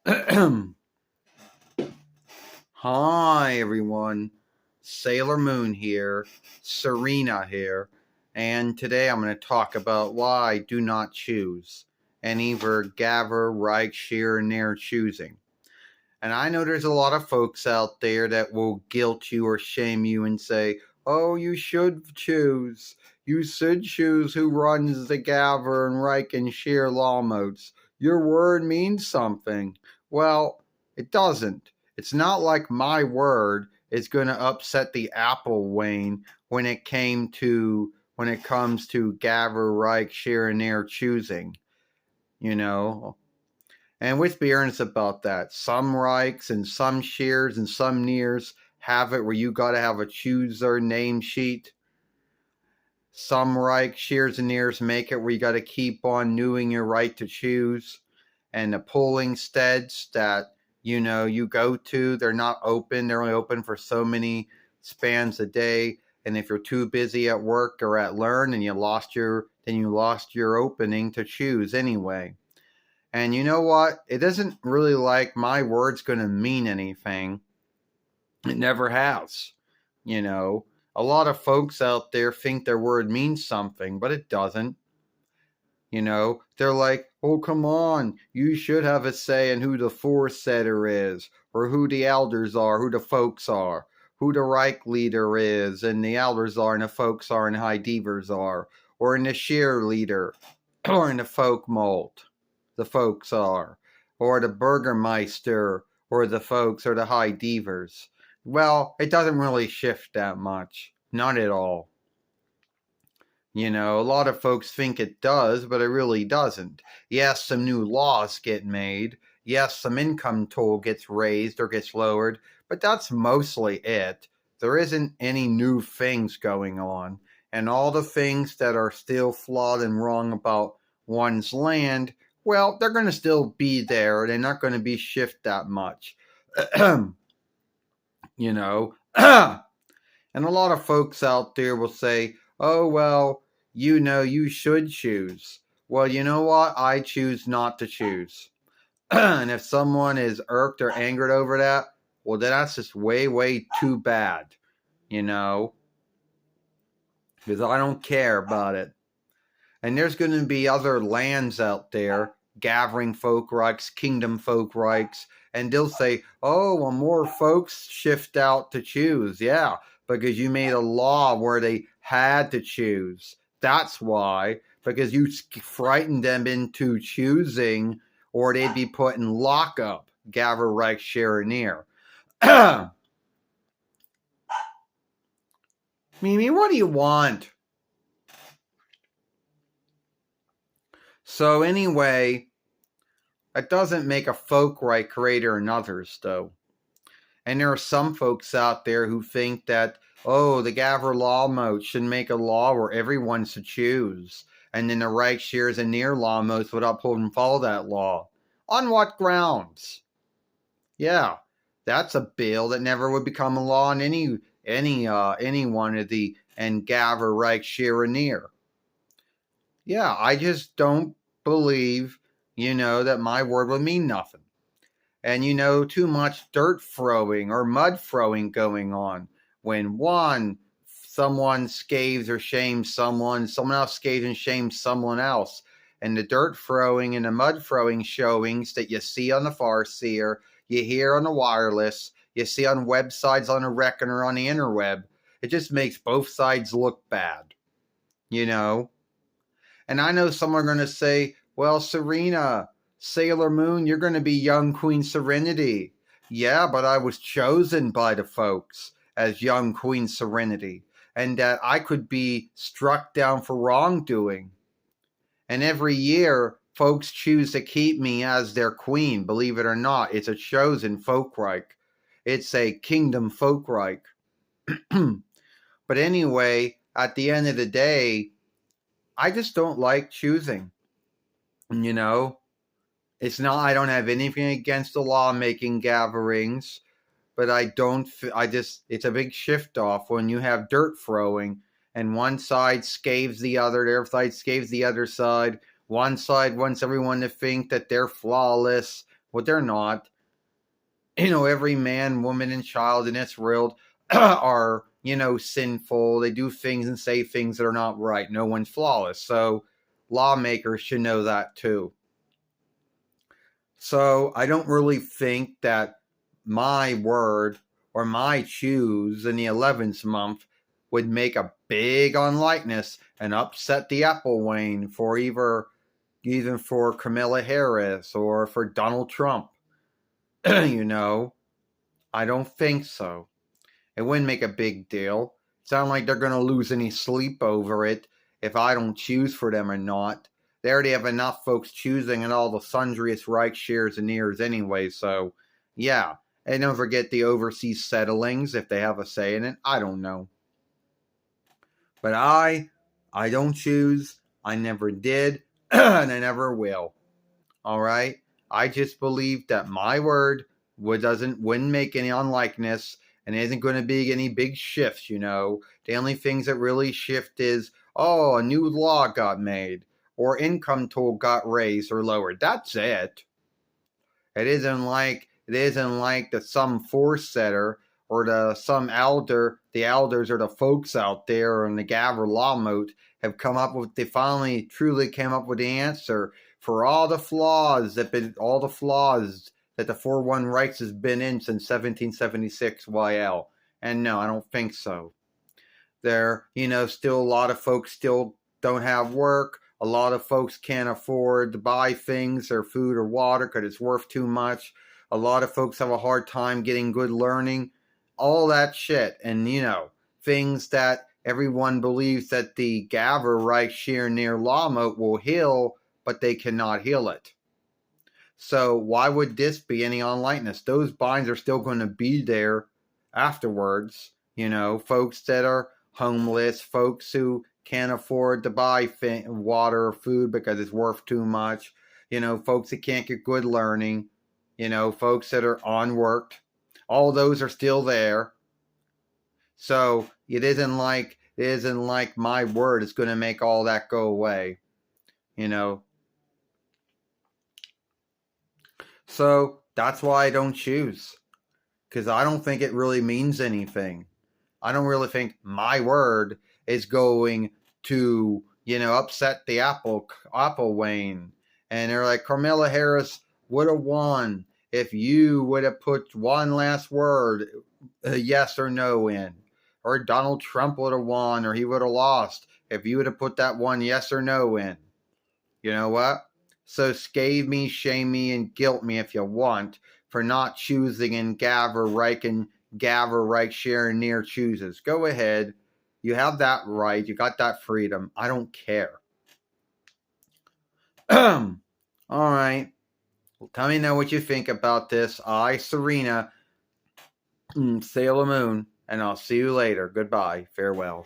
Hi, everyone. Sailor Moon here, Serena here, and today I'm going to talk about why I do not choose any Vergaver, Reich, Shear, and Nair choosing. And I know there's a lot of folks out there that will guilt you or shame you and say, oh, you should choose. You should choose who runs the Gaver and Reich and Shear LAWMOOTs. Your word means something. Well, it doesn't. It's not like my word is going to upset the apple Wayne when it comes to Gaver, Reich, Shear, and Nair choosing. You know, and let's be earnest about that. Some Reichs and some Shears and some Nairs have it where you got to have a chooser name sheet. Some Reich, Shears, and Nairs make it where you got to keep on knowing your right to choose. And the polling steads that, you go to, they're not open. They're only open for so many spans a day. And if you're too busy at work or at learn and you lost your opening to choose anyway. And you know what? It isn't really like my word's going to mean anything. It never has. A lot of folks out there think their word means something, but it doesn't. They're like, oh, come on. You should have a say in who the foresetter is, or who the elders are, who the folks are, who the Reich leader is, and the elders are, and the folks are, and the high divers are, or in the shear leader, or in the folk mold. The folks are, or the Burgermeister, or the folks, or the high divers. Well, it doesn't really shift that much. Not at all. A lot of folks think it does, but it really doesn't. Yes, some new laws get made. Yes, some income toll gets raised or gets lowered, but that's mostly it. There isn't any new things going on. And all the things that are still flawed and wrong about one's land, well, they're going to still be there. They're not going to be shifted that much. And a lot of folks out there will say, oh, well, you should choose. Well, you know what? I choose not to choose. And if someone is irked or angered over that, well, then that's just way, way too bad, because I don't care about it. And there's going to be other lands out there, gathering folk rights, kingdom folk rights, and they'll say, oh, well, more folks shift out to choose. Yeah, because you made a law where they had to choose. That's why, because you frightened them into choosing, or they'd be put in lockup, Gaver, Reich, Shear, and Nair. Mimi, what do you want? So anyway, it doesn't make a folk right greater than others, though. And there are some folks out there who think that, oh, the Gaver LAWMOOT should make a law where everyone should choose. And then the Reich, Shears, and Nair LAWMOOTs would uphold and follow that law. On what grounds? Yeah, that's a bill that never would become a law in any one of the Gaver, Reich, Shear, and Nair. Yeah, I just don't believe, that my word would mean nothing. And, too much dirt throwing or mud throwing going on. When someone scaves or shames someone else scaves and shames someone else. And the dirt throwing and the mud throwing showings that you see on the Farseer, you hear on the wireless, you see on websites on the Reckon or on the interweb, it just makes both sides look bad. And I know some are going to say, well, Serena, Sailor Moon, you're going to be young Queen Serenity. Yeah, but I was chosen by the folks as young Queen Serenity, and that I could be struck down for wrongdoing. And every year, folks choose to keep me as their queen, believe it or not. It's a chosen folkreich. It's a kingdom folkreich. But anyway, at the end of the day, I just don't like choosing. It's not, I don't have anything against the lawmaking gatherings, but it's a big shift off when you have dirt throwing and one side scaves the other side scaves the other side. One side wants everyone to think that they're flawless, Well, they're not. Every man, woman, and child in this world are, sinful. They do things and say things that are not right. No one's flawless. So lawmakers should know that too. So I don't really think that my word or my choose in the 11th month would make a big unlikeness and upset the apple wane for even for Kamala Harris or for Donald Trump. I don't think so. It wouldn't make a big deal. It's not like they're going to lose any sleep over it if I don't choose for them or not. They already have enough folks choosing in all the sundriest Reich shares and ears anyway, so yeah. And don't forget the overseas settlings if they have a say in it. I don't know. But I don't choose. I never did, and I never will. All right? I just believe that my word wouldn't make any unlikeness and isn't going to be any big shifts, The only things that really shift is, a new law got made or income toll got raised or lowered. That's it. It isn't like the some force setter or the elders or the folks out there in the Gaver LAWMOOT have come up with. They finally truly came up with the answer for all the flaws that the 4-1 rights has been in since 1776 YL. And no, I don't think so. Still a lot of folks still don't have work. A lot of folks can't afford to buy things or food or water because it's worth too much. A lot of folks have a hard time getting good learning. All that shit. And, things that everyone believes that the Gaver Reich shear near LAWMOOT will heal, but they cannot heal it. So why would this be any unlikeness? Those binds are still going to be there afterwards. Folks that are homeless, folks who can't afford to buy water or food because it's worth too much, folks that can't get good learning, folks that are unworked. All those are still there. So it isn't like my word is going to make all that go away, So that's why I don't choose, because I don't think it really means anything. I don't really think my word is going to, upset the apple wane. And they're like, Kamala Harris would have won if you would have put one last word, yes or no in. Or Donald Trump would have won, or he would have lost if you would have put that one yes or no in. You know what? So scathe me, shame me, and guilt me if you want for not choosing in Gaver Reich Sharon near chooses. Go ahead. You have that right. You got that freedom. I don't care. All right. Well, tell me now what you think about this. I, Serena, Sailor Moon, and I'll see you later. Goodbye. Farewell.